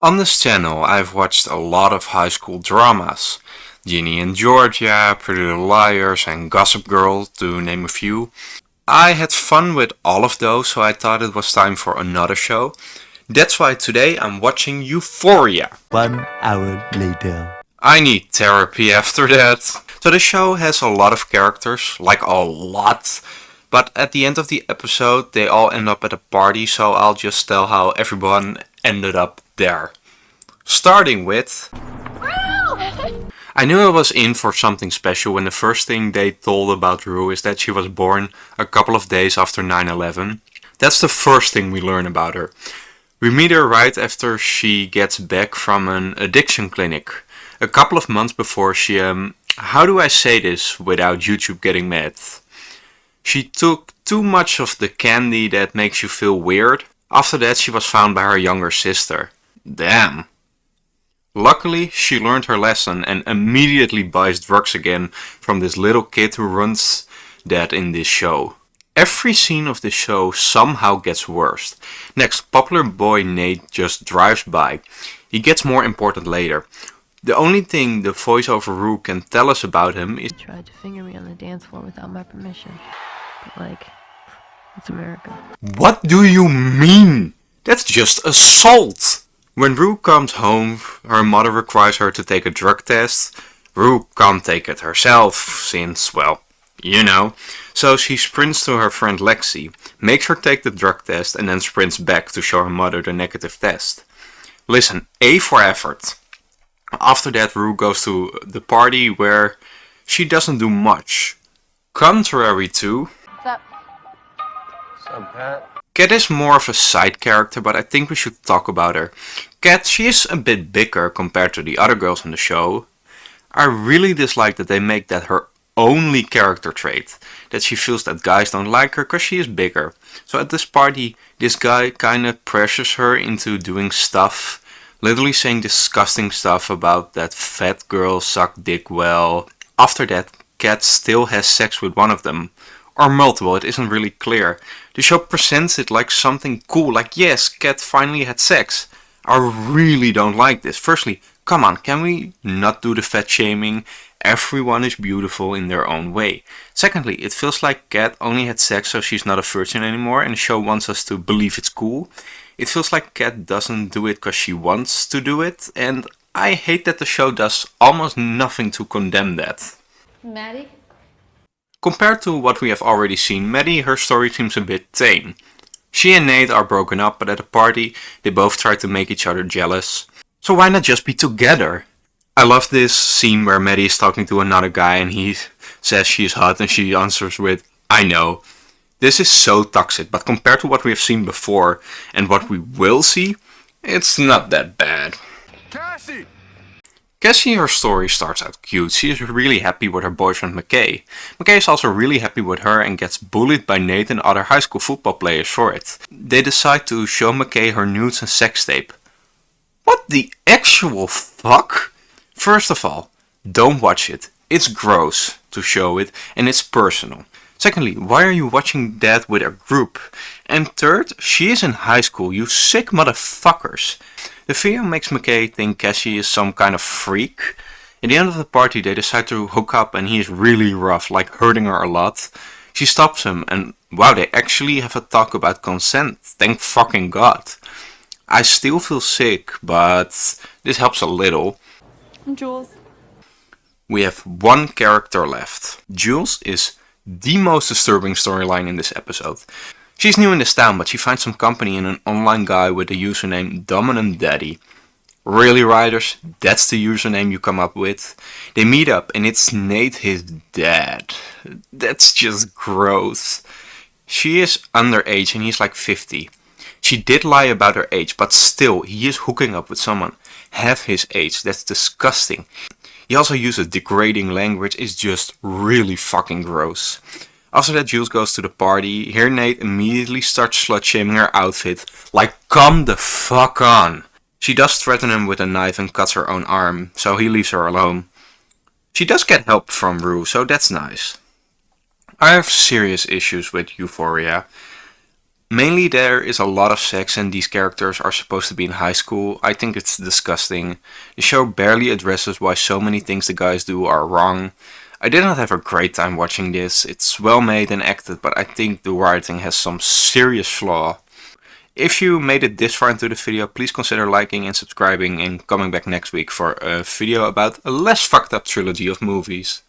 On this channel I've watched a lot of high school dramas. Ginny and Georgia, Pretty Little Liars and Gossip Girl, to name a few. I had fun with all of those, so I thought it was time for another show. That's why today I'm watching Euphoria. 1 hour later. I need therapy after that. So the show has a lot of characters, like a lot. But at the end of the episode they all end up at a party, so I'll just tell how everyone ended up there. Starting with... I knew I was in for something special when the first thing they told about Rue is that she was born a couple of days after 9/11. That's the first thing we learn about her. We meet her right after she gets back from an addiction clinic. A couple of months before she, how do I say this without YouTube getting mad? She took too much of the candy that makes you feel weird. After that she was found by her younger sister. Damn. Luckily, she learned her lesson and immediately buys drugs again from this little kid who runs that in this show. Every scene of the show somehow gets worse. Next, popular boy Nate just drives by. He gets more important later. The only thing the voiceover Rue can tell us about him is He tried to finger me on the dance floor without my permission. But it's America. what do you mean? That's just assault! When Rue comes home, her mother requires her to take a drug test. Rue can't take it herself, since, well, you know. So she sprints to her friend Lexi, makes her take the drug test and then sprints back to show her mother the negative test. Listen, A for effort. After that Rue goes to the party where she doesn't do much. Contrary to... What's up? Kat is more of a side character, but I think we should talk about her. Kat, she is a bit bigger compared to the other girls in the show. I really dislike that they make that her only character trait. That she feels that guys don't like her because she is bigger. So at this party, this guy kinda pressures her into doing stuff. Literally saying disgusting stuff about that fat girl suck dick well. After that, Kat still has sex with one of them. Or multiple, it isn't really clear. The show presents it like something cool, like yes, Kat finally had sex. I really don't like this. Firstly, come on, can we not do the fat shaming? Everyone is beautiful in their own way. Secondly, it feels like Kat only had sex so she's not a virgin anymore and the show wants us to believe it's cool. It feels like Kat doesn't do it because she wants to do it, and I hate that the show does almost nothing to condemn that. Maddie? Compared to what we have already seen, Maddie, her story seems a bit tame. She and Nate are broken up, but at a party they both try to make each other jealous. So why not just be together? I love this scene where Maddie is talking to another guy and he says she's hot and she answers with, I know. This is so toxic, but compared to what we have seen before and what we will see, it's not that bad. Cassie, her story starts out cute. She is really happy with her boyfriend McKay. McKay is also really happy with her and gets bullied by Nate and other high school football players for it. They decide to show McKay her nudes and sex tape. What the actual fuck? First of all, don't watch it. It's gross to show it and it's personal. Secondly, why are you watching that with a group? And third, she is in high school, you sick motherfuckers. The video makes McKay think Cassie is some kind of freak. At the end of the party they decide to hook up and he is really rough, like hurting her a lot. She stops him and wow, they actually have a talk about consent, thank fucking god. I still feel sick, but this helps a little. Jules. We have one character left. Jules is the most disturbing storyline in this episode. She's new in this town, but she finds some company in an online guy with the username Dominant Daddy. Really, writers? That's the username you come up with? They meet up and it's Nate, his dad. That's just gross. She is underage and he's like 50. She did lie about her age, but still, he is hooking up with someone half his age. That's disgusting. He also uses degrading language, it's just really fucking gross. After that Jules goes to the party, here Nate immediately starts slut-shaming her outfit, like come the fuck on. She does threaten him with a knife and cuts her own arm, so he leaves her alone. She does get help from Rue, so that's nice. I have serious issues with Euphoria. Mainly there is a lot of sex and these characters are supposed to be in high school. I think it's disgusting. The show barely addresses why so many things the guys do are wrong. I did not have a great time watching this. It's well made and acted, but I think the writing has some serious flaw. If you made it this far into the video, please consider liking and subscribing and coming back next week for a video about a less fucked up trilogy of movies.